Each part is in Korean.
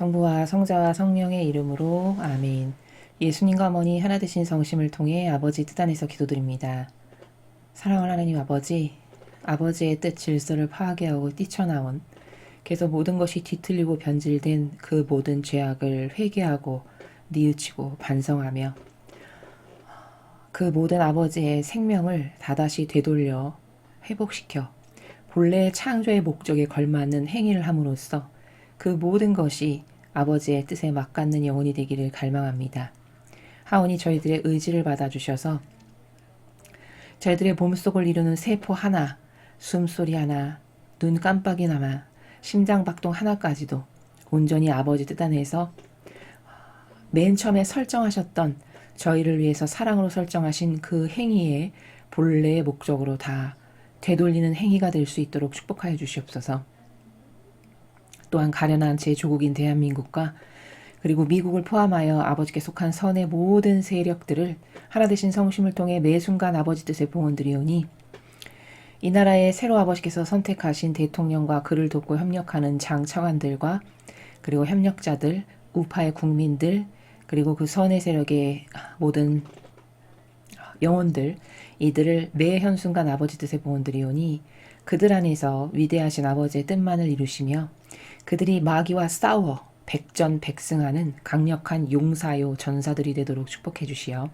성부와 성자와 성령의 이름으로 아멘. 예수님과 어머니 하나 되신 성심을 통해 아버지 뜻 안에서 기도드립니다. 사랑하는 하나님 아버지, 아버지의 뜻 질서를 파괴하고 뛰쳐나온 계속 모든 것이 뒤틀리고 변질된 그 모든 죄악을 회개하고 뉘우치고 반성하며 그 모든 아버지의 생명을 다다시 되돌려 회복시켜 본래의 창조의 목적에 걸맞는 행위를 함으로써 그 모든 것이 아버지의 뜻에 맞닿는 영혼이 되기를 갈망합니다. 하오니 저희들의 의지를 받아주셔서 저희들의 몸속을 이루는 세포 하나, 숨소리 하나, 눈 깜빡이나마, 심장박동 하나까지도 온전히 아버지 뜻 안에서 맨 처음에 설정하셨던 저희를 위해서 사랑으로 설정하신 그 행위의 본래의 목적으로 다 되돌리는 행위가 될 수 있도록 축복하여 주시옵소서. 또한 가련한 제 조국인 대한민국과 그리고 미국을 포함하여 아버지께 속한 선의 모든 세력들을 하나 되신 성심을 통해 매 순간 아버지 뜻에 봉헌드리오니 이 나라의 새로 아버지께서 선택하신 대통령과 그를 돕고 협력하는 장차관들과 그리고 협력자들, 우파의 국민들, 그리고 그 선의 세력의 모든 영혼들, 이들을 매 현순간 아버지 뜻에 봉헌드리오니 그들 안에서 위대하신 아버지의 뜻만을 이루시며 그들이 마귀와 싸워 백전백승하는 강력한 용사요 전사들이 되도록 축복해 주시어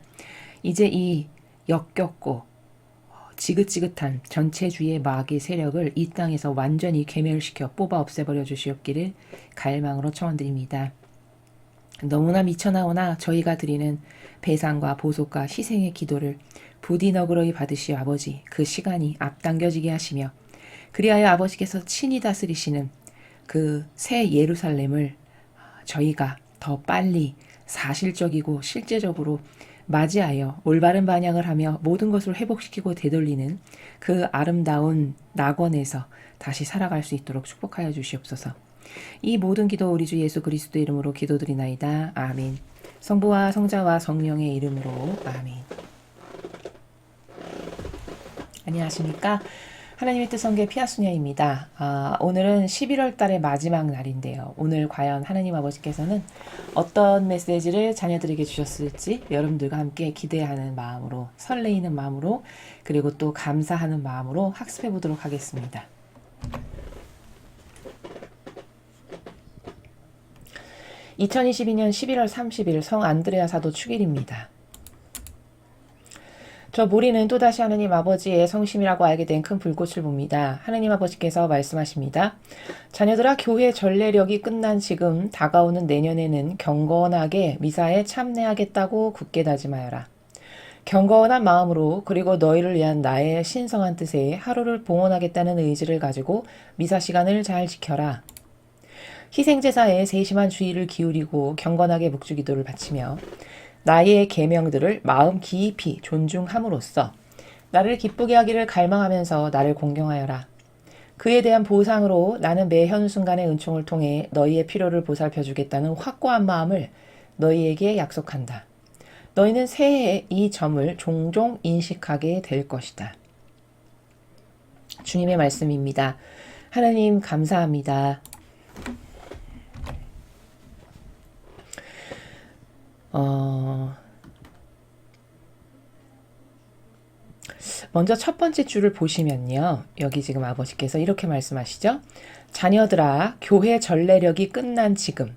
이제 이 역겹고 지긋지긋한 전체주의의 마귀 세력을 이 땅에서 완전히 괴멸시켜 뽑아 없애버려 주시옵기를 갈망으로 청원드립니다. 너무나 미쳐나오나 저희가 드리는 배상과 보속과 희생의 기도를 부디 너그러이 받으시어 아버지 그 시간이 앞당겨지게 하시며 그리하여 아버지께서 친히 다스리시는 그 새 예루살렘을 저희가 더 빨리 사실적이고 실제적으로 맞이하여 올바른 반향을 하며 모든 것을 회복시키고 되돌리는 그 아름다운 낙원에서 다시 살아갈 수 있도록 축복하여 주시옵소서. 이 모든 기도 우리 주 예수 그리스도 이름으로 기도드리나이다. 아멘. 성부와 성자와 성령의 이름으로 아멘. 안녕하십니까? 하나님의 뜻 성계 피아수녀입니다. 오늘은 11월 달의 마지막 날인데요. 오늘 과연 하나님 아버지께서는 어떤 메시지를 자녀들에게 주셨을지 여러분들과 함께 기대하는 마음으로 설레이는 마음으로 그리고 또 감사하는 마음으로 학습해 보도록 하겠습니다. 2022년 11월 30일 성 안드레아 사도 축일입니다. 저 모리는 또다시 하느님 아버지의 성심이라고 알게 된 큰 불꽃을 봅니다. 하느님 아버지께서 말씀하십니다. 자녀들아, 교회 전례력이 끝난 지금 다가오는 내년에는 경건하게 미사에 참내하겠다고 굳게 다짐하여라. 경건한 마음으로 그리고 너희를 위한 나의 신성한 뜻에 하루를 봉헌하겠다는 의지를 가지고 미사 시간을 잘 지켜라. 희생제사에 세심한 주의를 기울이고 경건하게 묵주기도를 바치며 나의 계명들을 마음 깊이 존중함으로써 나를 기쁘게 하기를 갈망하면서 나를 공경하여라. 그에 대한 보상으로 나는 매 현순간의 은총을 통해 너희의 필요를 보살펴 주겠다는 확고한 마음을 너희에게 약속한다. 너희는 새해에 이 점을 종종 인식하게 될 것이다. 주님의 말씀입니다. 하나님 감사합니다. 먼저 첫 번째 줄을 보시면요. 여기 지금 아버지께서 이렇게 말씀하시죠. 자녀들아, 교회 전례력이 끝난 지금.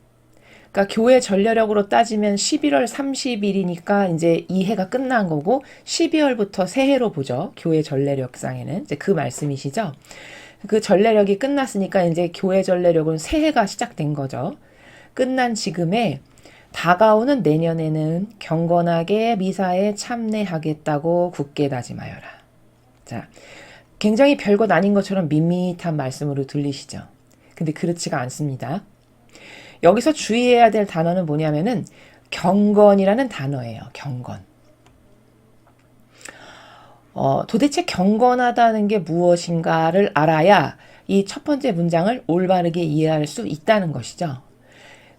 그러니까 교회 전례력으로 따지면 11월 30일이니까 이제 이 해가 끝난 거고 12월부터 새해로 보죠. 교회 전례력상에는. 이제 그 말씀이시죠. 그 전례력이 끝났으니까 이제 교회 전례력은 새해가 시작된 거죠. 끝난 지금에 다가오는 내년에는 경건하게 미사에 참내하겠다고 굳게 다짐하여라. 자, 굉장히 별것 아닌 것처럼 밋밋한 말씀으로 들리시죠? 근데 그렇지가 않습니다. 여기서 주의해야 될 단어는 뭐냐면은 경건이라는 단어예요. 경건. 도대체 경건하다는 게 무엇인가를 알아야 이 첫 번째 문장을 올바르게 이해할 수 있다는 것이죠.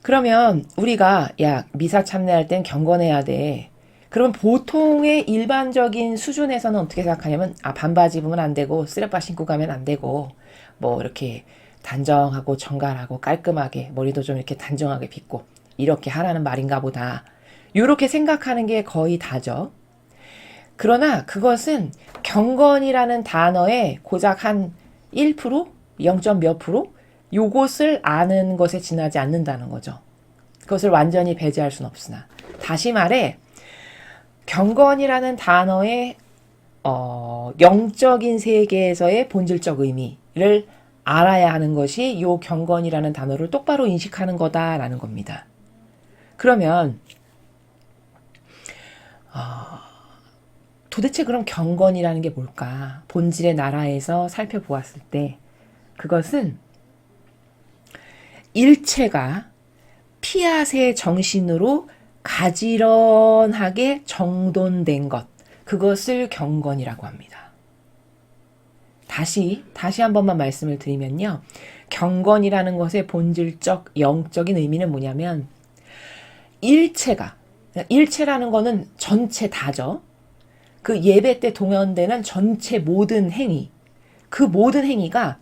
그러면 우리가 미사 참내할 땐 경건해야 돼. 그러면 보통의 일반적인 수준에서는 어떻게 생각하냐면 반바지 입으면 안 되고 쓰레빠 신고 가면 안 되고 뭐 이렇게 단정하고 정갈하고 깔끔하게 머리도 좀 이렇게 단정하게 빗고 이렇게 하라는 말인가 보다. 이렇게 생각하는 게 거의 다죠. 그러나 그것은 경건이라는 단어에 고작 한 1%? 0. 몇 프로? 요것을 아는 것에 지나지 않는다는 거죠. 그것을 완전히 배제할 수는 없으나. 다시 말해 경건이라는 단어의 영적인 세계에서의 본질적 의미를 알아야 하는 것이 요 경건이라는 단어를 똑바로 인식하는 거다라는 겁니다. 그러면 도대체 그럼 경건이라는 게 뭘까? 본질의 나라에서 살펴보았을 때 그것은 일체가 피앗의 정신으로 가지런하게 정돈된 것, 그것을 경건이라고 합니다. 다시 한 번만 말씀을 드리면요. 경건이라는 것의 본질적 영적인 의미는 뭐냐면 일체라는 거는 전체 다죠. 그 예배 때 동원되는 전체 모든 행위, 그 모든 행위가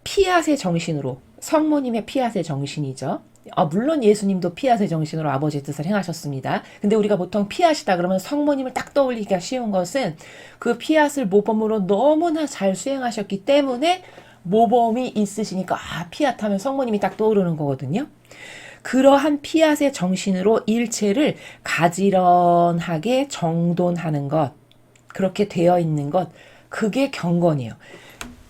피앗의 정신으로, 성모님의 피앗의 정신이죠. 물론 예수님도 피앗의 정신으로 아버지의 뜻을 행하셨습니다. 근데 우리가 보통 피앗이다 그러면 성모님을 딱 떠올리기가 쉬운 것은 그 피앗을 모범으로 너무나 잘 수행하셨기 때문에 모범이 있으시니까 피앗 하면 성모님이 딱 떠오르는 거거든요. 그러한 피앗의 정신으로 일체를 가지런하게 정돈하는 것, 그렇게 되어 있는 것, 그게 경건이에요.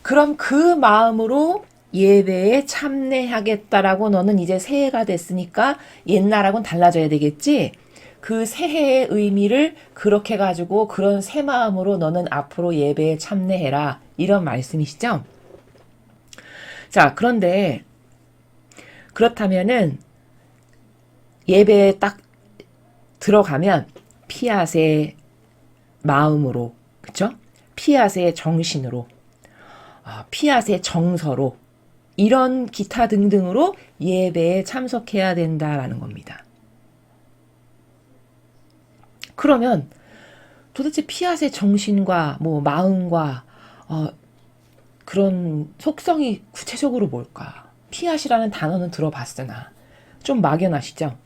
그럼 그 마음으로 예배에 참여하겠다라고 너는 이제 새해가 됐으니까 옛날하고는 달라져야 되겠지? 그 새해의 의미를 그렇게 가지고 그런 새 마음으로 너는 앞으로 예배에 참여해라. 이런 말씀이시죠? 자, 그런데 그렇다면은 예배에 딱 들어가면 피앗의 마음으로, 그쵸? 피앗의 정신으로, 피앗의 정서로, 이런 기타 등등으로 예배에 참석해야 된다라는 겁니다. 그러면 도대체 피앗의 정신과 마음과 그런 속성이 구체적으로 뭘까? 피앗이라는 단어는 들어봤으나 좀 막연하시죠?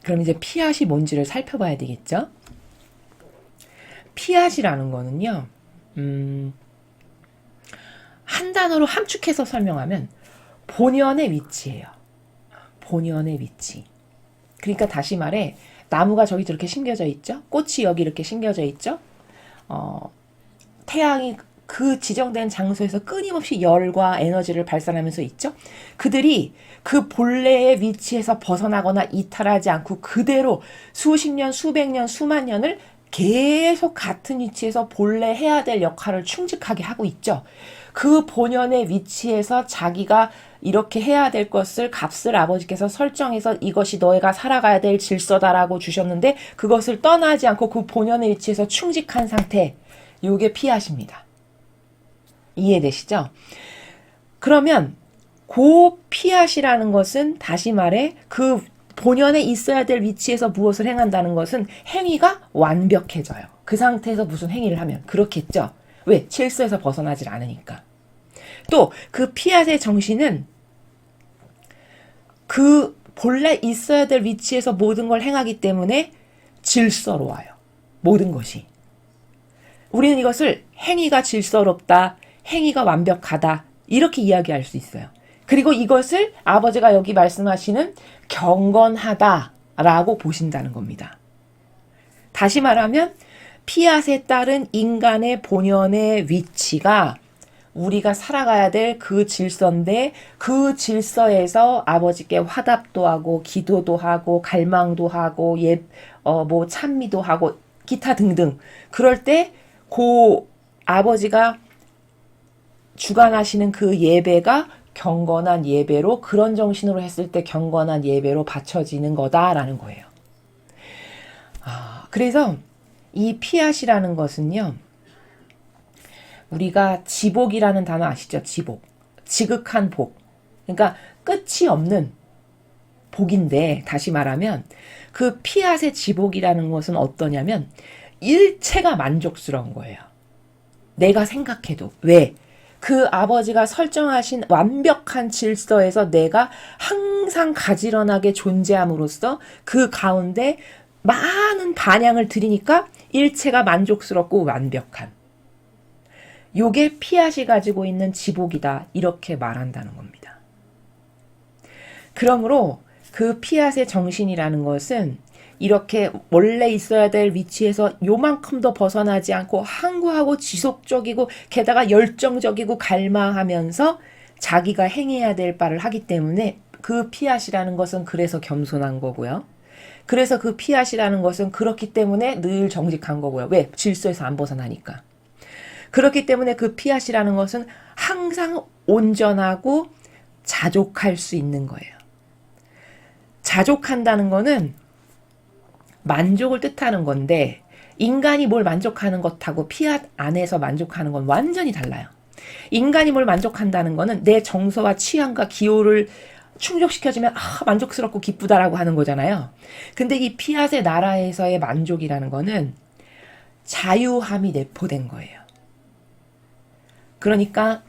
그럼 이제 피앗이 뭔지를 살펴봐야 되겠죠? 피앗이라는 거는요, 한 단어로 함축해서 설명하면 본연의 위치예요. 본연의 위치. 그러니까 다시 말해 나무가 저기 저렇게 심겨져 있죠? 꽃이 여기 이렇게 심겨져 있죠? 태양이 그 지정된 장소에서 끊임없이 열과 에너지를 발산하면서 있죠? 그들이 그 본래의 위치에서 벗어나거나 이탈하지 않고 그대로 수십 년, 수백 년, 수만 년을 계속 같은 위치에서 본래 해야 될 역할을 충직하게 하고 있죠. 그 본연의 위치에서 자기가 이렇게 해야 될 것을 값을 아버지께서 설정해서 이것이 너희가 살아가야 될 질서다라고 주셨는데 그것을 떠나지 않고 그 본연의 위치에서 충직한 상태, 이게 피앗입니다. 이해되시죠? 그러면 그 피앗이라는 것은 다시 말해 그 본연에 있어야 될 위치에서 무엇을 행한다는 것은 행위가 완벽해져요. 그 상태에서 무슨 행위를 하면 그렇겠죠. 왜? 질서에서 벗어나질 않으니까. 또 그 피앗의 정신은 그 본래 있어야 될 위치에서 모든 걸 행하기 때문에 질서로워요. 모든 것이. 우리는 이것을 행위가 질서롭다, 행위가 완벽하다 이렇게 이야기할 수 있어요. 그리고 이것을 아버지가 여기 말씀하시는 경건하다라고 보신다는 겁니다. 다시 말하면 피앗에 따른 인간의 본연의 위치가 우리가 살아가야 될 그 질서인데 그 질서에서 아버지께 화답도 하고 기도도 하고 갈망도 하고 찬미도 하고 기타 등등 그럴 때 그 아버지가 주관하시는 그 예배가 경건한 예배로 그런 정신으로 했을 때 경건한 예배로 바쳐지는 거다라는 거예요. 그래서 이 피앗이라는 것은요. 우리가 지복이라는 단어 아시죠? 지복. 지극한 복. 그러니까 끝이 없는 복인데 다시 말하면 그 피앗의 지복이라는 것은 어떠냐면 일체가 만족스러운 거예요. 내가 생각해도. 왜? 그 아버지가 설정하신 완벽한 질서에서 내가 항상 가지런하게 존재함으로써 그 가운데 많은 반향을 들이니까 일체가 만족스럽고 완벽한. 요게 피앗이 가지고 있는 지복이다. 이렇게 말한다는 겁니다. 그러므로 그 피앗의 정신이라는 것은 이렇게 원래 있어야 될 위치에서 요만큼도 벗어나지 않고 항구하고 지속적이고 게다가 열정적이고 갈망하면서 자기가 행해야 될 바를 하기 때문에 그 피앗이라는 것은 그래서 겸손한 거고요. 그래서 그 피앗이라는 것은 그렇기 때문에 늘 정직한 거고요. 왜? 질서에서 안 벗어나니까. 그렇기 때문에 그 피앗이라는 것은 항상 온전하고 자족할 수 있는 거예요. 자족한다는 거는 만족을 뜻하는 건데 인간이 뭘 만족하는 것하고 피앗 안에서 만족하는 건 완전히 달라요. 인간이 뭘 만족한다는 거는 내 정서와 취향과 기호를 충족시켜주면 만족스럽고 기쁘다라고 하는 거잖아요. 근데 이 피앗의 나라에서의 만족이라는 거는 자유함이 내포된 거예요. 그러니까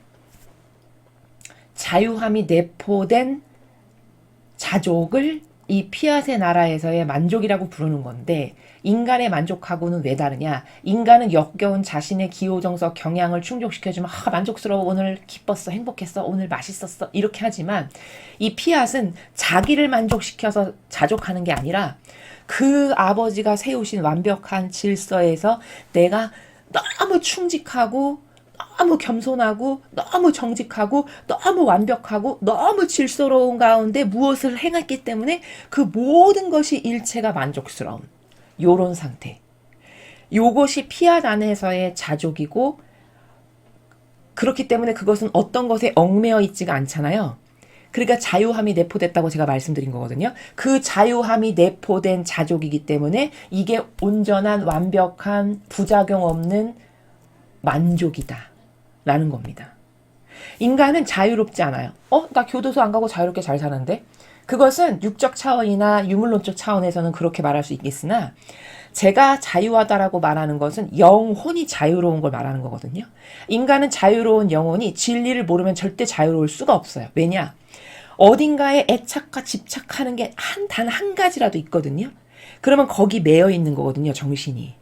자유함이 내포된 자족을 이 피앗의 나라에서의 만족이라고 부르는 건데 인간의 만족하고는 왜 다르냐? 인간은 역겨운 자신의 기호정서 경향을 충족시켜주면 만족스러워, 오늘 기뻤어, 행복했어, 오늘 맛있었어 이렇게 하지만 이 피앗은 자기를 만족시켜서 자족하는 게 아니라 그 아버지가 세우신 완벽한 질서에서 내가 너무 충직하고 너무 겸손하고 너무 정직하고 너무 완벽하고 너무 질서로운 가운데 무엇을 행했기 때문에 그 모든 것이 일체가 만족스러운 요런 상태. 요것이 피앗 안에서의 자족이고 그렇기 때문에 그것은 어떤 것에 얽매여 있지가 않잖아요. 그러니까 자유함이 내포됐다고 제가 말씀드린 거거든요. 그 자유함이 내포된 자족이기 때문에 이게 온전한 완벽한 부작용 없는 만족이다 라는 겁니다. 인간은 자유롭지 않아요. 나 교도소 안 가고 자유롭게 잘 사는데? 그것은 육적 차원이나 유물론적 차원에서는 그렇게 말할 수 있겠으나 제가 자유하다라고 말하는 것은 영혼이 자유로운 걸 말하는 거거든요. 인간은 자유로운 영혼이 진리를 모르면 절대 자유로울 수가 없어요. 왜냐? 어딘가에 애착과 집착하는 게 단 한 가지라도 있거든요. 그러면 거기 매여 있는 거거든요, 정신이.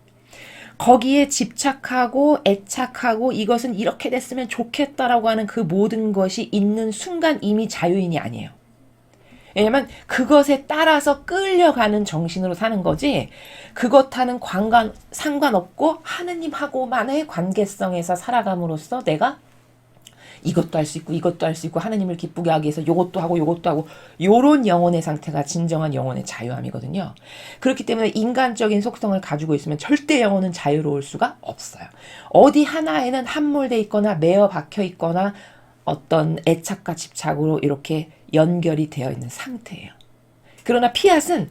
거기에 집착하고 애착하고 이것은 이렇게 됐으면 좋겠다라고 하는 그 모든 것이 있는 순간 이미 자유인이 아니에요. 왜냐면 그것에 따라서 끌려가는 정신으로 사는 거지 그것하는 상관없고 하느님하고만의 관계성에서 살아감으로써 내가 이것도 할 수 있고 이것도 할 수 있고 하느님을 기쁘게 하기 위해서 요것도 하고 요것도 하고 요런 영혼의 상태가 진정한 영혼의 자유함이거든요. 그렇기 때문에 인간적인 속성을 가지고 있으면 절대 영혼은 자유로울 수가 없어요. 어디 하나에는 함몰돼 있거나 매어 박혀 있거나 어떤 애착과 집착으로 이렇게 연결이 되어 있는 상태예요. 그러나 피앗은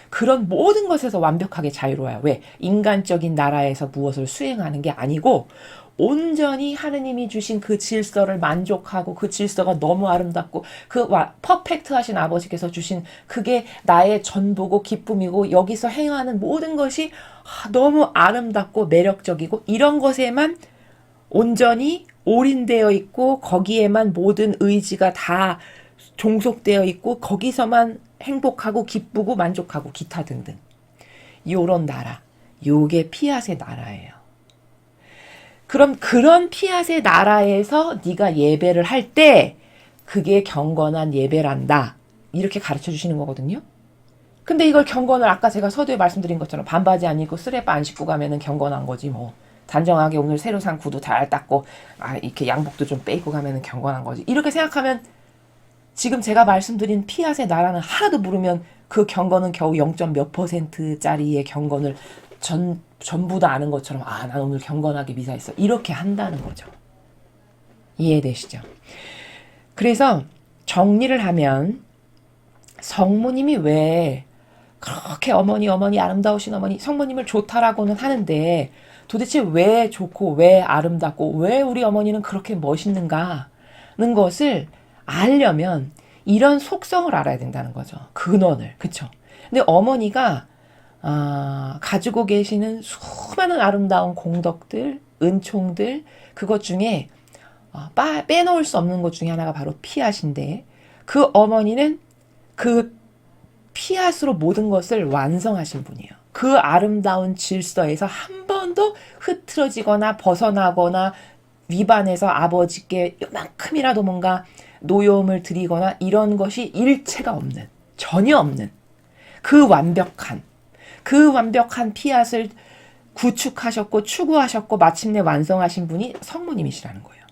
그런 모든 것에서 완벽하게 자유로워요. 왜? 인간적인 나라에서 무엇을 수행하는 게 아니고 온전히 하느님이 주신 그 질서를 만족하고 그 질서가 너무 아름답고 그 퍼펙트하신 아버지께서 주신 그게 나의 전부고 기쁨이고 여기서 행하는 모든 것이 너무 아름답고 매력적이고 이런 것에만 온전히 올인되어 있고 거기에만 모든 의지가 다 종속되어 있고 거기서만 행복하고 기쁘고 만족하고 기타 등등. 요런 나라. 요게 피앗의 나라예요. 그럼 그런 피앗의 나라에서 네가 예배를 할 때 그게 경건한 예배란다. 이렇게 가르쳐 주시는 거거든요. 근데 이걸 경건을 아까 제가 서두에 말씀드린 것처럼 반바지 안 입고 쓰레빠 안 신고 가면은 경건한 거지 뭐. 단정하게 오늘 새로 산 구두 잘 닦고 이렇게 양복도 좀 빼입고 가면은 경건한 거지. 이렇게 생각하면 지금 제가 말씀드린 피앗의 나라는 하나도 모르면 그 경건은 겨우 0.몇 %짜리의 경건을 전부 다 아는 것처럼 난 오늘 경건하게 미사했어. 이렇게 한다는 거죠. 이해되시죠? 그래서 정리를 하면 성모님이 왜 그렇게 어머니 아름다우신 어머니 성모님을 좋다라고는 하는데 도대체 왜 좋고 왜 아름답고 왜 우리 어머니는 그렇게 멋있는가는 것을 알려면 이런 속성을 알아야 된다는 거죠. 근원을. 그쵸? 근데 어머니가 가지고 계시는 수많은 아름다운 공덕들, 은총들, 그것 중에 빼놓을 수 없는 것 중에 하나가 바로 피앗인데 그 어머니는 그 피앗으로 모든 것을 완성하신 분이에요. 그 아름다운 질서에서 한 번도 흐트러지거나 벗어나거나 위반해서 아버지께 요만큼이라도 뭔가 노여움을 드리거나 이런 것이 일체가 없는, 전혀 없는 그 완벽한 피앗을 구축하셨고 추구하셨고 마침내 완성하신 분이 성모님이시라는 거예요.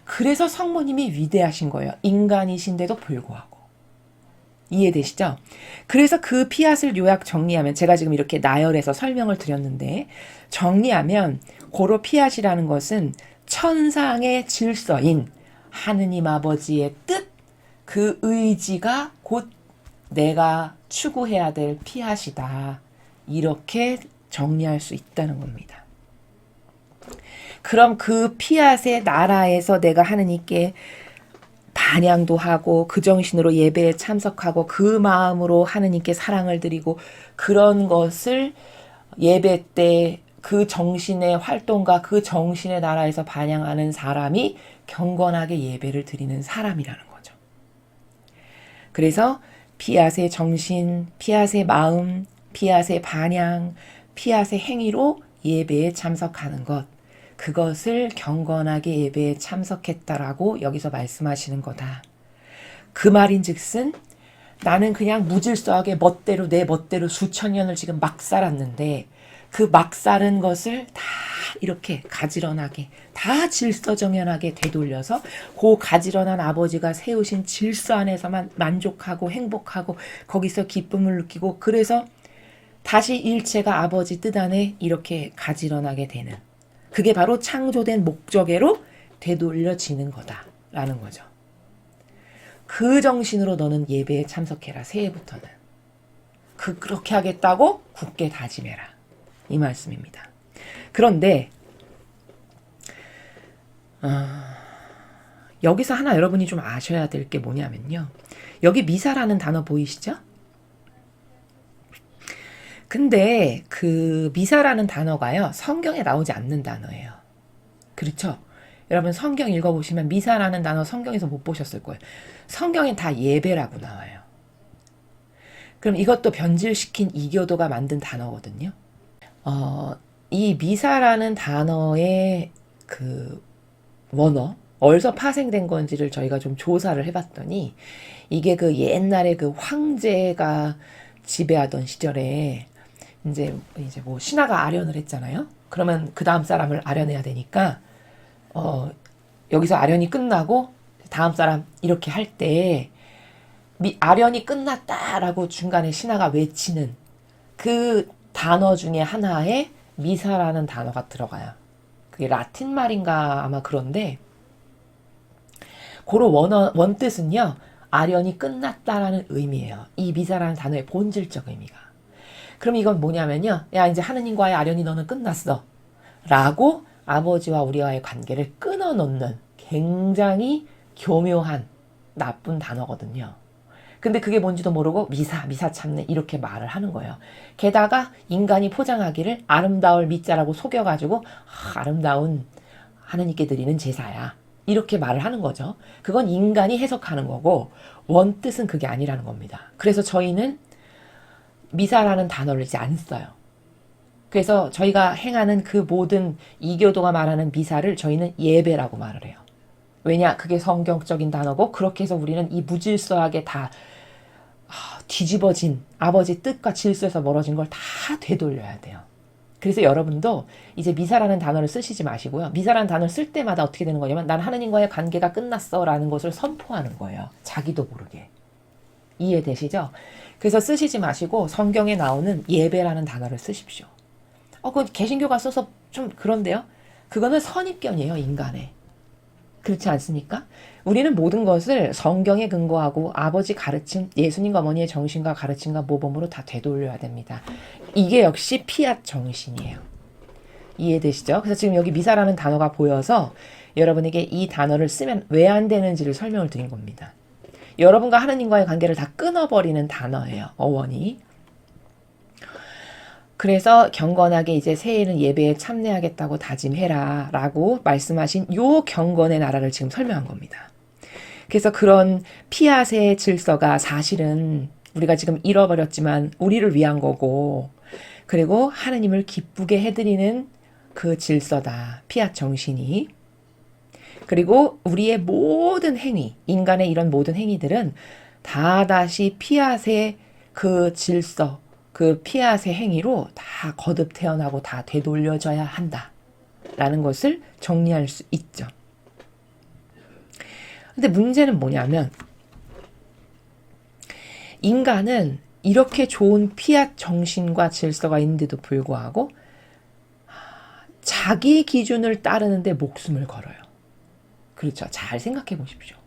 그래서 성모님이 위대하신 거예요. 인간이신데도 불구하고. 이해되시죠? 그래서 그 피앗을 요약 정리하면 제가 지금 이렇게 나열해서 설명을 드렸는데 정리하면 고로 피앗이라는 것은 천상의 질서인 하느님 아버지의 뜻, 그 의지가 곧 내가 추구해야 될 피앗이다. 이렇게 정리할 수 있다는 겁니다. 그럼 그 피앗의 나라에서 내가 하느님께 반향도 하고 그 정신으로 예배에 참석하고 그 마음으로 하느님께 사랑을 드리고 그런 것을 예배 때 그 정신의 활동과 그 정신의 나라에서 반향하는 사람이 경건하게 예배를 드리는 사람이라는 거죠. 그래서 피앗의 정신, 피앗의 마음, 피앗의 반향, 피앗의 행위로 예배에 참석하는 것, 그것을 경건하게 예배에 참석했다라고 여기서 말씀하시는 거다. 그 말인즉슨 나는 그냥 무질서하게 내 멋대로 수천 년을 지금 막 살았는데 그 막 살은 것을 다 이렇게 가지런하게 다 질서정연하게 되돌려서 그 가지런한 아버지가 세우신 질서 안에서만 만족하고 행복하고 거기서 기쁨을 느끼고 그래서 다시 일체가 아버지 뜻 안에 이렇게 가지런하게 되는 그게 바로 창조된 목적애로 되돌려지는 거다라는 거죠. 그 정신으로 너는 예배에 참석해라. 새해부터는. 그렇게 하겠다고 굳게 다짐해라. 이 말씀입니다. 그런데 여기서 하나 여러분이 좀 아셔야 될 게 뭐냐면요. 여기 미사라는 단어 보이시죠? 근데 그 미사라는 단어가요. 성경에 나오지 않는 단어예요. 그렇죠? 여러분 성경 읽어보시면 미사라는 단어 성경에서 못 보셨을 거예요. 성경엔 다 예배라고 나와요. 그럼 이것도 변질시킨 이교도가 만든 단어거든요. 이 미사라는 단어의 그 원어, 어디서 파생된 건지를 저희가 좀 조사를 해봤더니 이게 그 옛날에 그 황제가 지배하던 시절에 이제 뭐 신하가 아련을 했잖아요. 그러면 그 다음 사람을 아련해야 되니까 여기서 아련이 끝나고 다음 사람 이렇게 할 때 아련이 끝났다라고 중간에 신하가 외치는 그 단어 중에 하나에 미사라는 단어가 들어가요. 그게 라틴 말인가 아마 그런데 고로 원뜻은요. 아련이 끝났다라는 의미예요. 이 미사라는 단어의 본질적 의미가. 그럼 이건 뭐냐면요. 야 이제 하느님과의 아련이 너는 끝났어. 라고 아버지와 우리와의 관계를 끊어놓는 굉장히 교묘한 나쁜 단어거든요. 근데 그게 뭔지도 모르고 미사 참네 이렇게 말을 하는 거예요. 게다가 인간이 포장하기를 아름다울 미자라고 속여가지고 아름다운 하느님께 드리는 제사야. 이렇게 말을 하는 거죠. 그건 인간이 해석하는 거고 원뜻은 그게 아니라는 겁니다. 그래서 저희는 미사라는 단어를 이제 안 써요. 그래서 저희가 행하는 그 모든 이교도가 말하는 미사를 저희는 예배라고 말을 해요. 왜냐? 그게 성경적인 단어고 그렇게 해서 우리는 이 무질서하게 다 뒤집어진 아버지 뜻과 질서에서 멀어진 걸 다 되돌려야 돼요. 그래서 여러분도 이제 미사라는 단어를 쓰시지 마시고요. 미사라는 단어를 쓸 때마다 어떻게 되는 거냐면 난 하느님과의 관계가 끝났어 라는 것을 선포하는 거예요. 자기도 모르게. 이해되시죠? 그래서 쓰시지 마시고 성경에 나오는 예배라는 단어를 쓰십시오. 그건 개신교가 써서 좀 그런데요. 그거는 선입견이에요. 인간의. 그렇지 않습니까? 우리는 모든 것을 성경에 근거하고 아버지 가르침, 예수님과 어머니의 정신과 가르침과 모범으로 다 되돌려야 됩니다. 이게 역시 피앗 정신이에요. 이해되시죠? 그래서 지금 여기 미사라는 단어가 보여서 여러분에게 이 단어를 쓰면 왜 안 되는지를 설명을 드린 겁니다. 여러분과 하느님과의 관계를 다 끊어버리는 단어예요. 어원이. 그래서 경건하게 이제 새해에는 예배에 참여하겠다고 다짐해라 라고 말씀하신 요 경건의 나라를 지금 설명한 겁니다. 그래서 그런 피앗의 질서가 사실은 우리가 지금 잃어버렸지만 우리를 위한 거고, 그리고 하느님을 기쁘게 해드리는 그 질서다. 피앗 정신이. 그리고 우리의 모든 행위, 인간의 이런 모든 행위들은 다 다시 피앗의 그 질서, 그 피앗의 행위로 다 거듭 태어나고 다 되돌려져야 한다. 라는 것을 정리할 수 있죠. 근데 문제는 뭐냐면, 인간은 이렇게 좋은 피앗 정신과 질서가 있는데도 불구하고 자기 기준을 따르는데 목숨을 걸어요. 그렇죠. 잘 생각해 보십시오.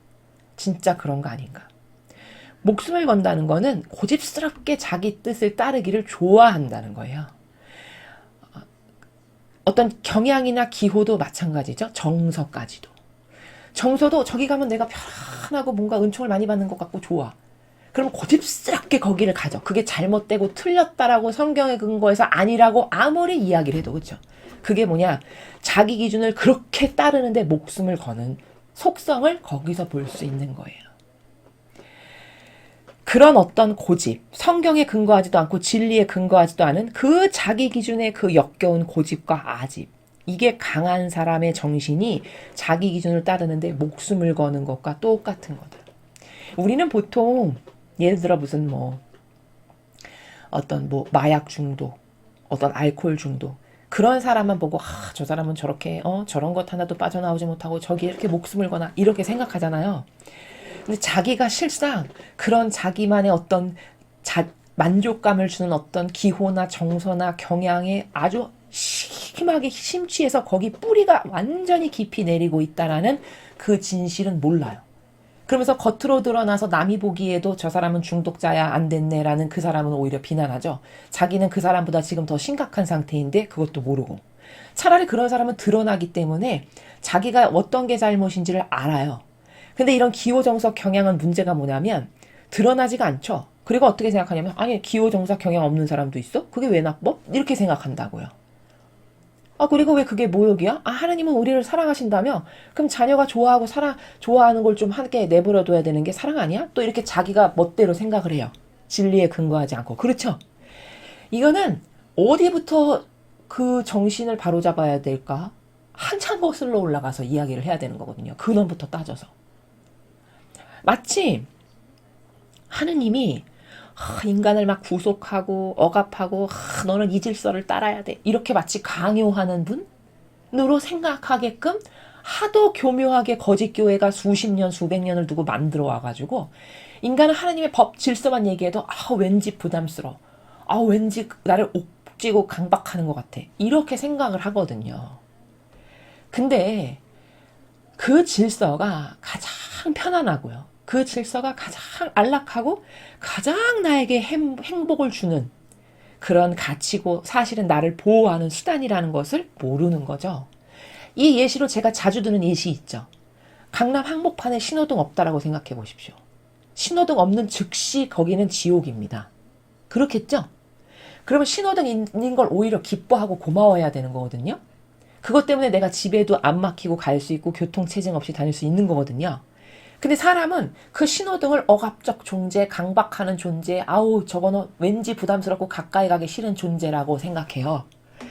진짜 그런 거 아닌가. 목숨을 건다는 거는 고집스럽게 자기 뜻을 따르기를 좋아한다는 거예요. 어떤 경향이나 기호도 마찬가지죠. 정서까지도. 정서도 저기 가면 내가 편하고 뭔가 은총을 많이 받는 것 같고 좋아. 그럼 고집스럽게 거기를 가죠. 그게 잘못되고 틀렸다라고 성경의 근거에서 아니라고 아무리 이야기를 해도, 그렇죠. 그게 뭐냐, 자기 기준을 그렇게 따르는데 목숨을 거는 속성을 거기서 볼 수 있는 거예요. 그런 어떤 고집, 성경에 근거하지도 않고 진리에 근거하지도 않은 그 자기 기준의 그 역겨운 고집과 아집, 이게 강한 사람의 정신이 자기 기준을 따르는데 목숨을 거는 것과 똑같은 거다. 우리는 보통 예를 들어 무슨 어떤 마약 중독, 어떤 알코올 중독, 그런 사람만 보고 저 사람은 저렇게 저런 것 하나도 빠져나오지 못하고 저기 이렇게 목숨을 거나 이렇게 생각하잖아요. 근데 자기가 실상 그런 자기만의 어떤 만족감을 주는 어떤 기호나 정서나 경향에 아주 심하게 심취해서 거기 뿌리가 완전히 깊이 내리고 있다라는 그 진실은 몰라요. 그러면서 겉으로 드러나서 남이 보기에도 저 사람은 중독자야, 안 됐네라는 그 사람은 오히려 비난하죠. 자기는 그 사람보다 지금 더 심각한 상태인데 그것도 모르고. 차라리 그런 사람은 드러나기 때문에 자기가 어떤 게 잘못인지를 알아요. 근데 이런 기호정석 경향은 문제가 뭐냐면 드러나지가 않죠. 그리고 어떻게 생각하냐면, 아니 기호정석 경향 없는 사람도 있어? 그게 왜 나빠? 이렇게 생각한다고요. 그리고 왜 그게 모욕이야? 하나님은 우리를 사랑하신다며? 그럼 자녀가 좋아하는 걸 좀 함께 내버려 둬야 되는 게 사랑 아니야? 또 이렇게 자기가 멋대로 생각을 해요. 진리에 근거하지 않고. 그렇죠? 이거는 어디부터 그 정신을 바로잡아야 될까? 한참 거슬러 올라가서 이야기를 해야 되는 거거든요. 근원부터 따져서. 마치 하느님이 인간을 막 구속하고 억압하고 너는 이 질서를 따라야 돼, 이렇게 마치 강요하는 분으로 생각하게끔 하도 교묘하게 거짓 교회가 수십 년 수백 년을 두고 만들어 와가지고 인간은 하나님의 법 질서만 얘기해도 왠지 부담스러워, 왠지 나를 옥지고 강박하는 것 같아, 이렇게 생각을 하거든요. 근데 그 질서가 가장 편안하고요, 그 질서가 가장 안락하고 가장 나에게 행복을 주는 그런 가치고 사실은 나를 보호하는 수단이라는 것을 모르는 거죠. 이 예시로 제가 자주 드는 예시 있죠. 강남 한복판에 신호등 없다라고 생각해 보십시오. 신호등 없는 즉시 거기는 지옥입니다. 그렇겠죠? 그러면 신호등 있는 걸 오히려 기뻐하고 고마워해야 되는 거거든요. 그것 때문에 내가 집에도 안 막히고 갈 수 있고 교통체증 없이 다닐 수 있는 거거든요. 근데 사람은 그 신호등을 억압적 존재, 강박하는 존재, 저거는 왠지 부담스럽고 가까이 가기 싫은 존재라고 생각해요.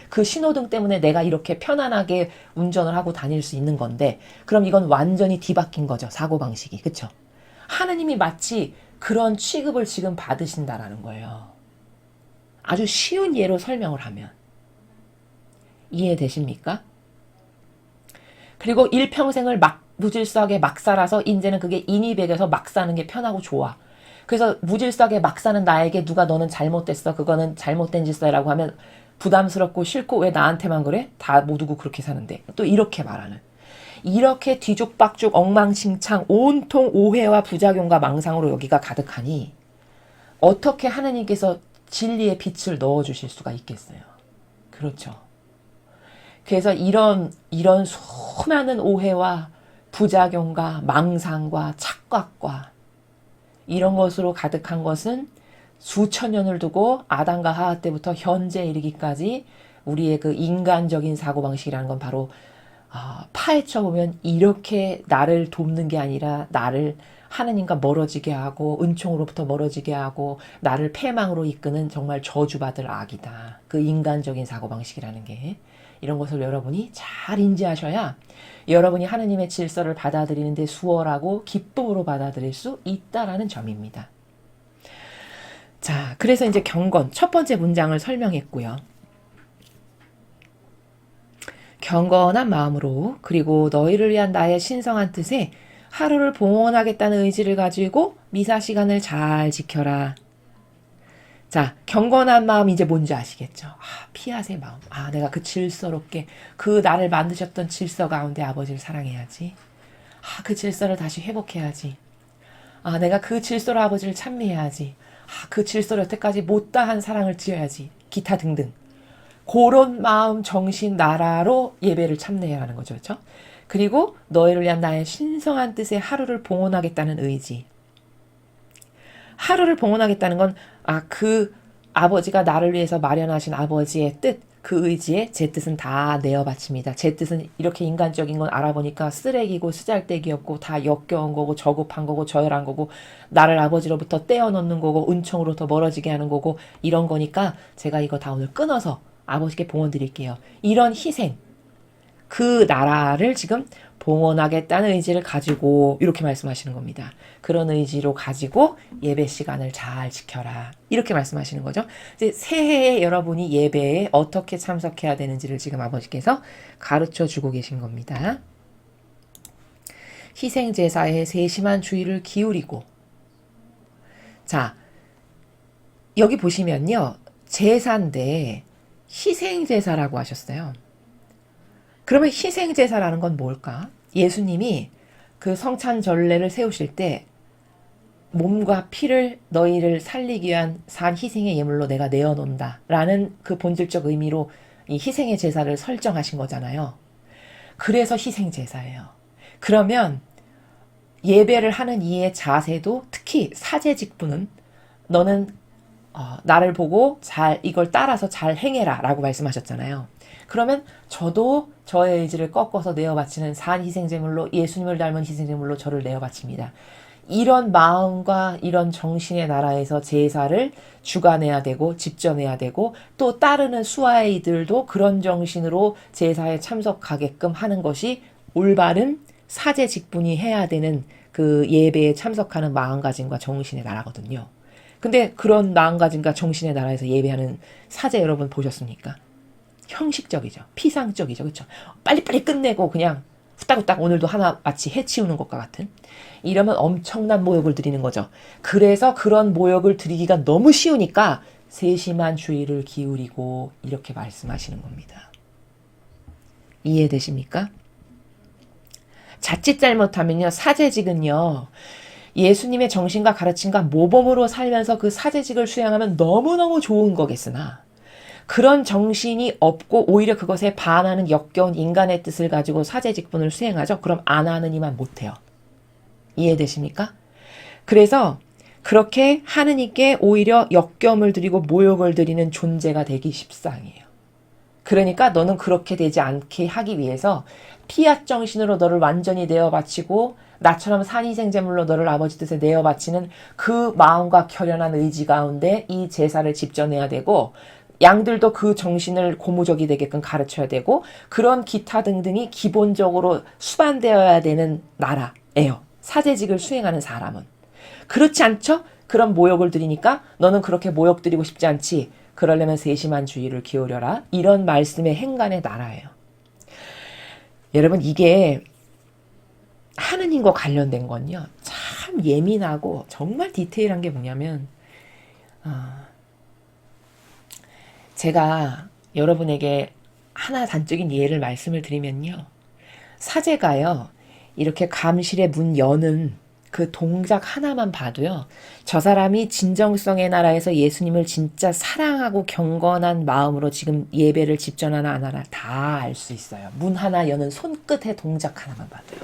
그 신호등 때문에 내가 이렇게 편안하게 운전을 하고 다닐 수 있는 건데, 그럼 이건 완전히 뒤바뀐 거죠, 사고방식이. 그쵸? 하느님이 마치 그런 취급을 지금 받으신다라는 거예요. 아주 쉬운 예로 설명을 하면. 이해되십니까? 그리고 일평생을 무질서하게 막 살아서 이제는 그게 인이 배겨서 막 사는 게 편하고 좋아. 그래서 무질서하게 막 사는 나에게 누가 너는 잘못됐어, 그거는 잘못된 짓이라고 하면 부담스럽고 싫고, 왜 나한테만 그래? 다 모두고 그렇게 사는데. 또 이렇게 말하는. 이렇게 뒤죽박죽 엉망진창 온통 오해와 부작용과 망상으로 여기가 가득하니 어떻게 하나님께서 진리의 빛을 넣어주실 수가 있겠어요. 그렇죠. 그래서 이런 수많은 오해와 부작용과 망상과 착각과 이런 것으로 가득한 것은 수천 년을 두고 아담과 하와 때부터 현재 이르기까지 우리의 그 인간적인 사고방식이라는 건 바로 파헤쳐 보면 이렇게 나를 돕는 게 아니라 나를 하느님과 멀어지게 하고 은총으로부터 멀어지게 하고 나를 패망으로 이끄는 정말 저주받을 악이다. 그 인간적인 사고방식이라는 게 이런 것을 여러분이 잘 인지하셔야 여러분이 하느님의 질서를 받아들이는데 수월하고 기쁨으로 받아들일 수 있다라는 점입니다. 자, 그래서 이제 경건 첫 번째 문장을 설명했고요. 경건한 마음으로 그리고 너희를 위한 나의 신성한 뜻에 하루를 봉헌하겠다는 의지를 가지고 미사 시간을 잘 지켜라. 자, 경건한 마음 이제 뭔지 아시겠죠? 피앗의 마음. 내가 그 질서롭게 그 나를 만드셨던 질서 가운데 아버지를 사랑해야지. 그 질서를 다시 회복해야지. 내가 그 질서로 아버지를 찬미해야지. 그 질서를 여태까지 못다한 사랑을 드려야지. 기타 등등. 그런 마음, 정신, 나라로 예배를 참내해야 하는 거죠. 그렇죠? 그리고 너희를 위한 나의 신성한 뜻에 하루를 봉헌하겠다는 의지. 하루를 봉헌하겠다는 건 그 아버지가 나를 위해서 마련하신 아버지의 뜻, 그 의지에 제 뜻은 다 내어 바칩니다. 제 뜻은 이렇게 인간적인 건 알아보니까 쓰레기고 쓰잘데기였고 다 역겨운 거고 저급한 거고 저열한 거고 나를 아버지로부터 떼어놓는 거고 은총으로부터 멀어지게 하는 거고 이런 거니까 제가 이거 다 오늘 끊어서 아버지께 봉헌 드릴게요. 이런 희생, 그 나라를 지금 봉헌하겠다는 의지를 가지고 이렇게 말씀하시는 겁니다. 그런 의지로 가지고 예배 시간을 잘 지켜라. 이렇게 말씀하시는 거죠. 이제 새해에 여러분이 예배에 어떻게 참석해야 되는지를 지금 아버지께서 가르쳐 주고 계신 겁니다. 희생제사에 세심한 주의를 기울이고. 자, 여기 보시면요. 제사인데 희생제사라고 하셨어요. 그러면 희생제사라는 건 뭘까? 예수님이 그 성찬 전례를 세우실 때 몸과 피를 너희를 살리기 위한 산 희생의 예물로 내가 내어놓는다 라는 그 본질적 의미로 이 희생의 제사를 설정하신 거잖아요. 그래서 희생제사예요. 그러면 예배를 하는 이의 자세도 특히 사제직분은 너는 나를 보고 이걸 따라서 잘 행해라 라고 말씀하셨잖아요. 그러면 저도 저의 의지를 꺾어서 내어 바치는 산 희생제물로 예수님을 닮은 희생제물로 저를 내어 바칩니다. 이런 마음과 이런 정신의 나라에서 제사를 주관해야 되고 집전해야 되고 또 따르는 수하이들도 그런 정신으로 제사에 참석하게끔 하는 것이 올바른 사제 직분이 해야 되는 그 예배에 참석하는 마음가짐과 정신의 나라거든요. 근데 그런 마음가짐과 정신의 나라에서 예배하는 사제 여러분 보셨습니까? 형식적이죠. 피상적이죠. 그렇죠? 빨리빨리 끝내고 그냥 후딱후딱 오늘도 하나 마치 해치우는 것과 같은 이러면 엄청난 모욕을 드리는 거죠. 그래서 그런 모욕을 드리기가 너무 쉬우니까 세심한 주의를 기울이고 이렇게 말씀하시는 겁니다. 이해되십니까? 자칫 잘못하면요. 사제직은요. 예수님의 정신과 가르침과 모범으로 살면서 그 사제직을 수행하면 너무너무 좋은 거겠으나 그런 정신이 없고 오히려 그것에 반하는 역겨운 인간의 뜻을 가지고 사제직분을 수행하죠. 그럼 안 하는 이만 못해요. 이해되십니까? 그래서 그렇게 하느님께 오히려 역겨움을 드리고 모욕을 드리는 존재가 되기 십상이에요. 그러니까 너는 그렇게 되지 않게 하기 위해서 피앗 정신으로 너를 완전히 내어 바치고 나처럼 산희생제물로 너를 아버지 뜻에 내어 바치는 그 마음과 결연한 의지 가운데 이 제사를 집전해야 되고 양들도 그 정신을 고무적이 되게끔 가르쳐야 되고 그런 기타 등등이 기본적으로 수반되어야 되는 나라예요. 사제직을 수행하는 사람은. 그렇지 않죠? 그런 모욕을 드리니까 너는 그렇게 모욕 드리고 싶지 않지. 그러려면 세심한 주의를 기울여라. 이런 말씀의 행간의 나라예요. 여러분 이게 하느님과 관련된 건요. 참 예민하고 정말 디테일한 게 뭐냐면 제가 여러분에게 하나 단적인 예를 말씀을 드리면요. 사제가요. 이렇게 감실의 문 여는 그 동작 하나만 봐도요. 저 사람이 진정성의 나라에서 예수님을 진짜 사랑하고 경건한 마음으로 지금 예배를 집전하나 안 하나 다 알 수 있어요. 문 하나 여는 손끝의 동작 하나만 봐도요.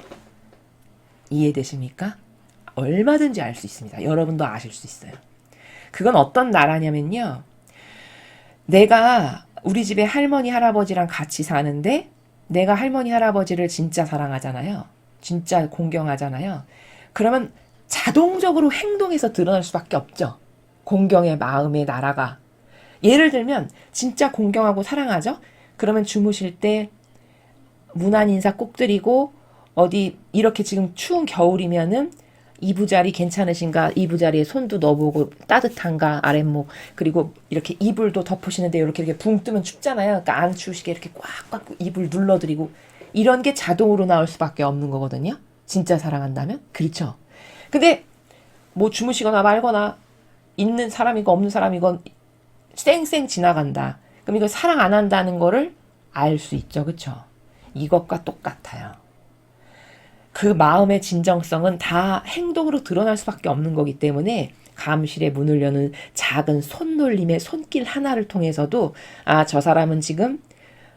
이해되십니까? 얼마든지 알 수 있습니다. 여러분도 아실 수 있어요. 그건 어떤 나라냐면요. 내가 우리 집에 할머니, 할아버지랑 같이 사는데 내가 할머니, 할아버지를 진짜 사랑하잖아요. 진짜 공경하잖아요. 그러면 자동적으로 행동에서 드러날 수밖에 없죠. 공경의 마음의 나라가. 예를 들면 진짜 공경하고 사랑하죠? 그러면 주무실 때 무난 인사 꼭 드리고 어디 이렇게 지금 추운 겨울이면은 이부자리 괜찮으신가? 이부자리에 손도 넣어보고 따뜻한가? 아랫목 그리고 이렇게 이불도 덮으시는데 이렇게 붕 뜨면 춥잖아요. 그러니까 안 추우시게 이렇게 꽉꽉 이불 눌러드리고 이런 게 자동으로 나올 수밖에 없는 거거든요. 진짜 사랑한다면 그렇죠. 근데 뭐 주무시거나 말거나 있는 사람이고 없는 사람이건 쌩쌩 지나간다. 그럼 이거 사랑 안 한다는 거를 알 수 있죠. 그렇죠? 이것과 똑같아요. 그 마음의 진정성은 다 행동으로 드러날 수밖에 없는 거기 때문에 감실의 문을 여는 작은 손놀림의 손길 하나를 통해서도 아, 저 사람은 지금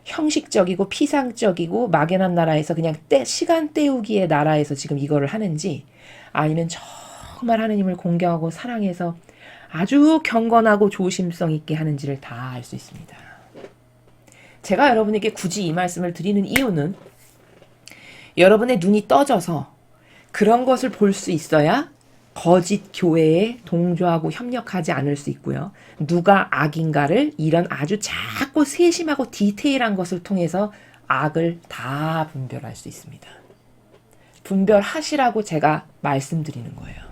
형식적이고 피상적이고 막연한 나라에서 그냥 시간 때우기의 나라에서 지금 이거를 하는지 아니면 정말 하느님을 공경하고 사랑해서 아주 경건하고 조심성 있게 하는지를 다 알 수 있습니다. 제가 여러분에게 굳이 이 말씀을 드리는 이유는 여러분의 눈이 떠져서 그런 것을 볼 수 있어야 거짓 교회에 동조하고 협력하지 않을 수 있고요. 누가 악인가를 이런 아주 작고 세심하고 디테일한 것을 통해서 악을 다 분별할 수 있습니다. 분별하시라고 제가 말씀드리는 거예요.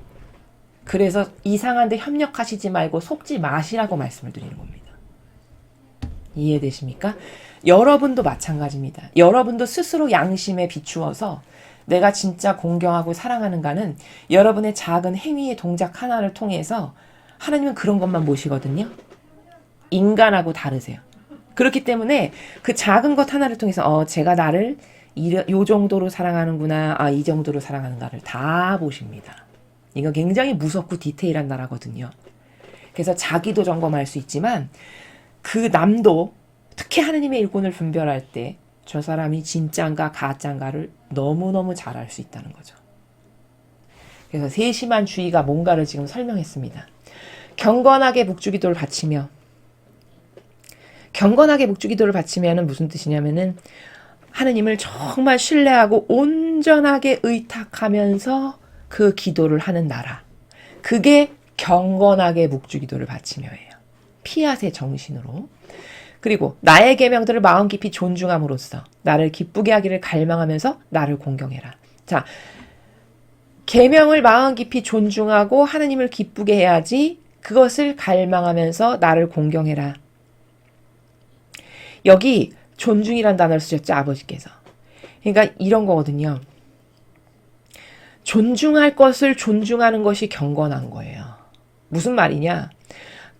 그래서 이상한데 협력하시지 말고 속지 마시라고 말씀을 드리는 겁니다. 이해되십니까? 여러분도 마찬가지입니다. 여러분도 스스로 양심에 비추어서 내가 진짜 공경하고 사랑하는가는 여러분의 작은 행위의 동작 하나를 통해서 하나님은 그런 것만 보시거든요. 인간하고 다르세요. 그렇기 때문에 그 작은 것 하나를 통해서 제가 나를 요 정도로 사랑하는구나, 이 정도로 사랑하는가를 다 보십니다. 이거 굉장히 무섭고 디테일한 나라거든요. 그래서 자기도 점검할 수 있지만 그 남도 특히 하느님의 일꾼을 분별할 때 저 사람이 진짠가 가짠가를 너무너무 잘 알 수 있다는 거죠. 그래서 세심한 주의가 뭔가를 지금 설명했습니다. 경건하게 묵주기도를 바치며 경건하게 묵주기도를 바치면은 무슨 뜻이냐면은 하느님을 정말 신뢰하고 온전하게 의탁하면서 그 기도를 하는 나라. 그게 경건하게 묵주기도를 바치며예요. 피앗의 정신으로. 그리고 나의 계명들을 마음 깊이 존중함으로써 나를 기쁘게 하기를 갈망하면서 나를 공경해라. 자, 계명을 마음 깊이 존중하고 하느님을 기쁘게 해야지 그것을 갈망하면서 나를 공경해라. 여기 존중이란 단어를 쓰셨죠, 아버지께서. 그러니까 이런 거거든요. 존중할 것을 존중하는 것이 경건한 거예요. 무슨 말이냐?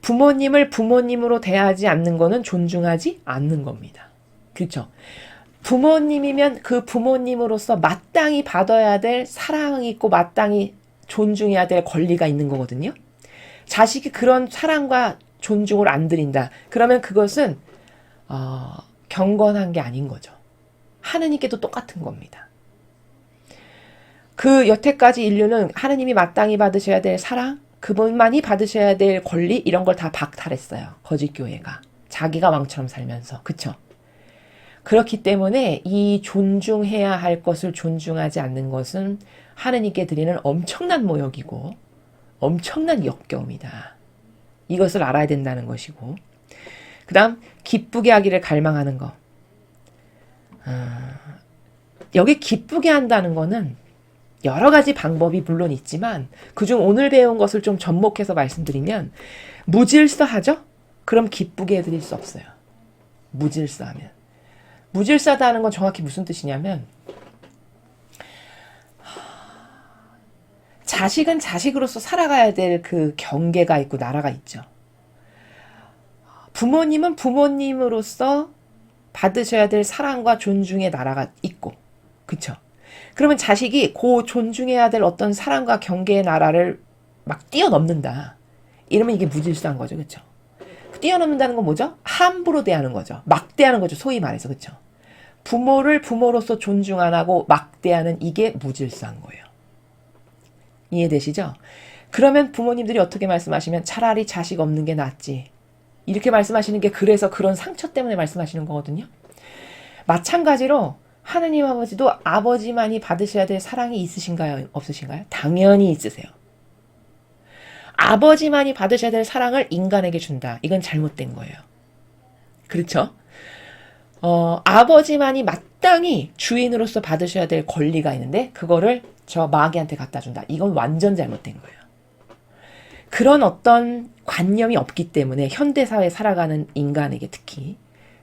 부모님을 부모님으로 대하지 않는 거는 존중하지 않는 겁니다. 그렇죠? 부모님이면 그 부모님으로서 마땅히 받아야 될 사랑이 있고 마땅히 존중해야 될 권리가 있는 거거든요. 자식이 그런 사랑과 존중을 안 드린다. 그러면 그것은 경건한 게 아닌 거죠. 하느님께도 똑같은 겁니다. 그 여태까지 인류는 하느님이 마땅히 받으셔야 될 사랑, 그분만이 받으셔야 될 권리 이런 걸 다 박탈했어요. 거짓 교회가. 자기가 왕처럼 살면서. 그쵸? 그렇기 때문에 이 존중해야 할 것을 존중하지 않는 것은 하느님께 드리는 엄청난 모욕이고 엄청난 역겨움이다. 이것을 알아야 된다는 것이고 그 다음 기쁘게 하기를 갈망하는 것. 여기 기쁘게 한다는 거는 여러 가지 방법이 물론 있지만 그중 오늘 배운 것을 좀 접목해서 말씀드리면 무질서하죠? 그럼 기쁘게 해드릴 수 없어요. 무질서하면. 무질서하다는 건 정확히 무슨 뜻이냐면 자식은 자식으로서 살아가야 될 그 경계가 있고 나라가 있죠. 부모님은 부모님으로서 받으셔야 될 사랑과 존중의 나라가 있고 그쵸? 그러면 자식이 그 존중해야 될 어떤 사랑과 경계의 나라를 막 뛰어넘는다. 이러면 이게 무질서한 거죠. 그렇죠? 뛰어넘는다는 건 뭐죠? 함부로 대하는 거죠. 막대하는 거죠. 소위 말해서. 그렇죠? 부모를 부모로서 존중 안 하고 막대하는 이게 무질서한 거예요. 이해되시죠? 그러면 부모님들이 어떻게 말씀하시면 차라리 자식 없는 게 낫지. 이렇게 말씀하시는 게 그래서 그런 상처 때문에 말씀하시는 거거든요. 마찬가지로 하느님 아버지도 아버지만이 받으셔야 될 사랑이 있으신가요? 없으신가요? 당연히 있으세요. 아버지만이 받으셔야 될 사랑을 인간에게 준다. 이건 잘못된 거예요. 그렇죠? 아버지만이 마땅히 주인으로서 받으셔야 될 권리가 있는데 그거를 저 마귀한테 갖다 준다. 이건 완전 잘못된 거예요. 그런 어떤 관념이 없기 때문에 현대사회에 살아가는 인간에게 특히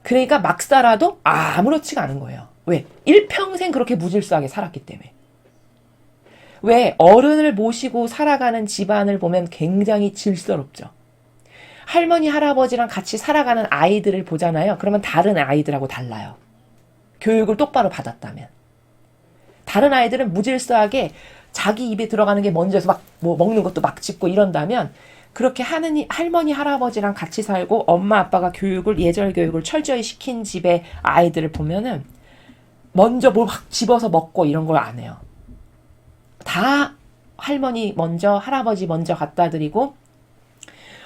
그러니까 막 살아도 아무렇지가 않은 거예요. 왜? 일평생 그렇게 무질서하게 살았기 때문에. 왜? 어른을 모시고 살아가는 집안을 보면 굉장히 질서롭죠. 할머니, 할아버지랑 같이 살아가는 아이들을 보잖아요. 그러면 다른 아이들하고 달라요. 교육을 똑바로 받았다면. 다른 아이들은 무질서하게 자기 입에 들어가는 게 먼저서 막 뭐 먹는 것도 막 짚고 이런다면 그렇게 할머니, 할아버지랑 같이 살고 엄마, 아빠가 예절 교육을 철저히 시킨 집의 아이들을 보면은 먼저 뭘 막 집어서 먹고 이런 걸 안 해요. 다 할머니 먼저, 할아버지 먼저 갖다 드리고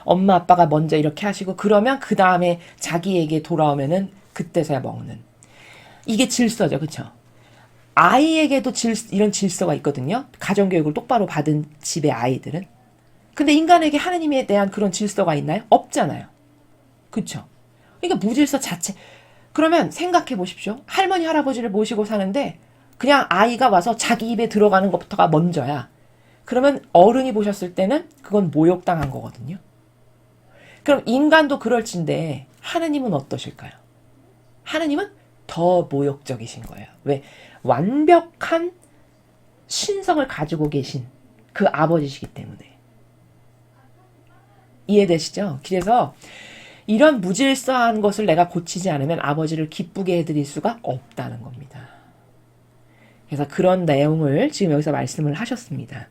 엄마, 아빠가 먼저 이렇게 하시고 그러면 그 다음에 자기에게 돌아오면은 그때서야 먹는. 이게 질서죠. 그렇죠? 아이에게도 이런 질서가 있거든요. 가정교육을 똑바로 받은 집의 아이들은. 근데 인간에게 하느님에 대한 그런 질서가 있나요? 없잖아요. 그렇죠? 그러니까 무질서 자체. 그러면 생각해 보십시오. 할머니, 할아버지를 모시고 사는데 그냥 아이가 와서 자기 입에 들어가는 것부터가 먼저야. 그러면 어른이 보셨을 때는 그건 모욕당한 거거든요. 그럼 인간도 그럴진데 하느님은 어떠실까요? 하느님은 더 모욕적이신 거예요. 왜? 완벽한 신성을 가지고 계신 그 아버지시기 때문에. 이해되시죠? 그래서 이런 무질서한 것을 내가 고치지 않으면 아버지를 기쁘게 해드릴 수가 없다는 겁니다. 그래서 그런 내용을 지금 여기서 말씀을 하셨습니다.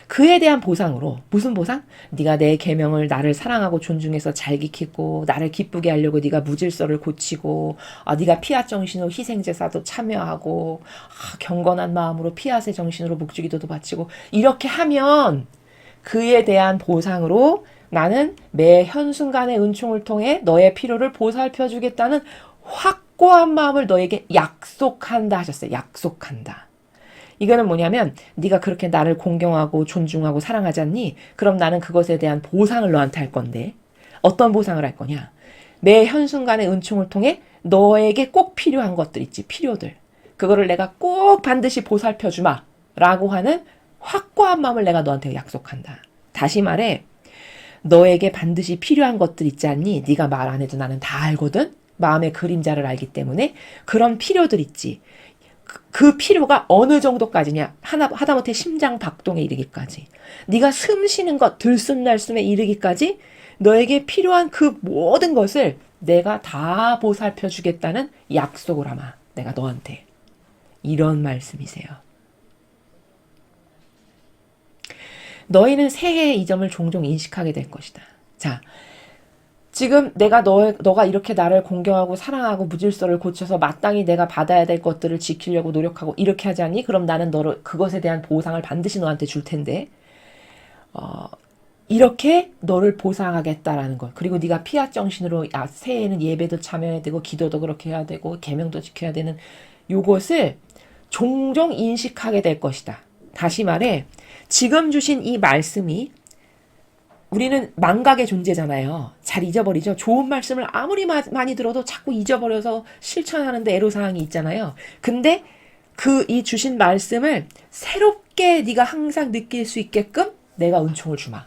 그에 대한 보상으로 무슨 보상? 네가 내 계명을 나를 사랑하고 존중해서 잘 지키고 나를 기쁘게 하려고 네가 무질서를 고치고 네가 피앗 정신으로 희생제사도 참여하고 경건한 마음으로 피앗의 정신으로 묵주기도도 바치고 이렇게 하면 그에 대한 보상으로 나는 매 현순간의 은총을 통해 너의 필요를 보살펴 주겠다는 확고한 마음을 너에게 약속한다 하셨어요. 약속한다. 이거는 뭐냐면 네가 그렇게 나를 공경하고 존중하고 사랑하지 않니? 그럼 나는 그것에 대한 보상을 너한테 할 건데 어떤 보상을 할 거냐? 매 현순간의 은총을 통해 너에게 꼭 필요한 것들 있지. 필요들. 그거를 내가 꼭 반드시 보살펴 주마 라고 하는 확고한 마음을 내가 너한테 약속한다. 다시 말해 너에게 반드시 필요한 것들 있지 않니? 네가 말 안 해도 나는 다 알거든. 마음의 그림자를 알기 때문에 그런 필요들 있지. 그 필요가 어느 정도까지냐? 하다못해 심장 박동에 이르기까지. 네가 숨 쉬는 것, 들숨날숨에 이르기까지 너에게 필요한 그 모든 것을 내가 다 보살펴 주겠다는 약속을 하마. 내가 너한테. 이런 말씀이세요. 너희는 새해의 이 점을 종종 인식하게 될 것이다. 자, 지금 내가 너가 이렇게 나를 공경하고 사랑하고 무질서를 고쳐서 마땅히 내가 받아야 될 것들을 지키려고 노력하고 이렇게 하지 않니? 그럼 나는 너를 그것에 대한 보상을 반드시 너한테 줄 텐데 이렇게 너를 보상하겠다라는 것. 그리고 네가 피앗 정신으로 새해에는 예배도 참여해야 되고 기도도 그렇게 해야 되고 계명도 지켜야 되는 요것을 종종 인식하게 될 것이다. 다시 말해 지금 주신 이 말씀이 우리는 망각의 존재잖아요. 잘 잊어버리죠. 좋은 말씀을 아무리 많이 들어도 자꾸 잊어버려서 실천하는데 애로사항이 있잖아요. 근데 이 주신 말씀을 새롭게 네가 항상 느낄 수 있게끔 내가 은총을 주마.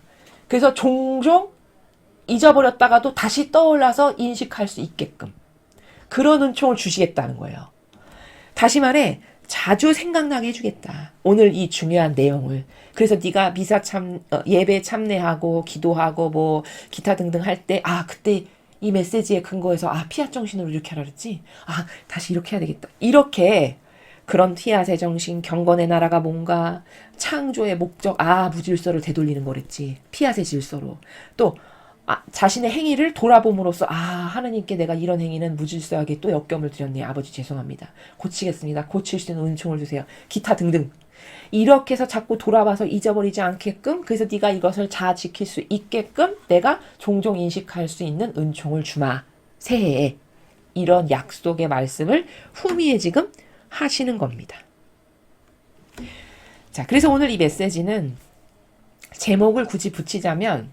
그래서 종종 잊어버렸다가도 다시 떠올라서 인식할 수 있게끔 그런 은총을 주시겠다는 거예요. 다시 말해 자주 생각나게 해주겠다. 오늘 이 중요한 내용을. 그래서 네가 예배 참례하고 기도하고 뭐 기타 등등 할 때 그때 이 메시지의 근거에서 피앗 정신으로 이렇게 하라 그랬지. 다시 이렇게 해야 되겠다. 이렇게 그런 피앗의 정신, 경건의 나라가 뭔가 창조의 목적, 무질서를 되돌리는 거랬지. 피앗의 질서로. 또 자신의 행위를 돌아봄으로써 하느님께 내가 이런 행위는 무질서하게 또 역경을 드렸네. 아버지 죄송합니다. 고치겠습니다. 고칠 수 있는 은총을 주세요. 기타 등등. 이렇게 해서 자꾸 돌아와서 잊어버리지 않게끔, 그래서 네가 이것을 잘 지킬 수 있게끔 내가 종종 인식할 수 있는 은총을 주마. 새해에. 이런 약속의 말씀을 후미에 지금 하시는 겁니다. 자, 그래서 오늘 이 메시지는 제목을 굳이 붙이자면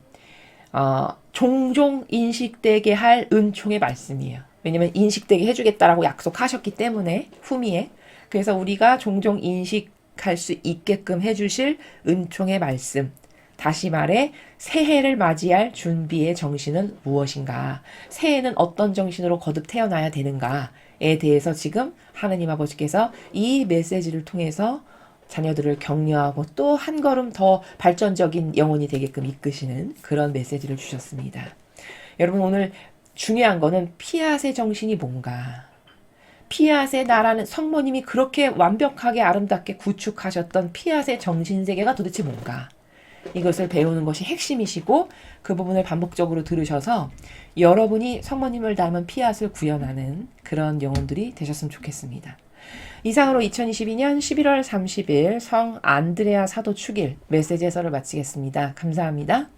종종 인식되게 할 은총의 말씀이에요. 왜냐면 인식되게 해주겠다라고 약속하셨기 때문에 후미에. 그래서 우리가 종종 인식할 수 있게끔 해주실 은총의 말씀. 다시 말해 새해를 맞이할 준비의 정신은 무엇인가? 새해는 어떤 정신으로 거듭 태어나야 되는가에 대해서 지금 하느님 아버지께서 이 메시지를 통해서 자녀들을 격려하고 또 한 걸음 더 발전적인 영혼이 되게끔 이끄시는 그런 메시지를 주셨습니다. 여러분, 오늘 중요한 거는 피앗의 정신이 뭔가? 피앗의 나라는 성모님이 그렇게 완벽하게 아름답게 구축하셨던 피앗의 정신세계가 도대체 뭔가? 이것을 배우는 것이 핵심이시고 그 부분을 반복적으로 들으셔서 여러분이 성모님을 닮은 피앗을 구현하는 그런 영혼들이 되셨으면 좋겠습니다. 이상으로 2022년 11월 30일 성 안드레아 사도 축일 메시지 해설을 마치겠습니다. 감사합니다.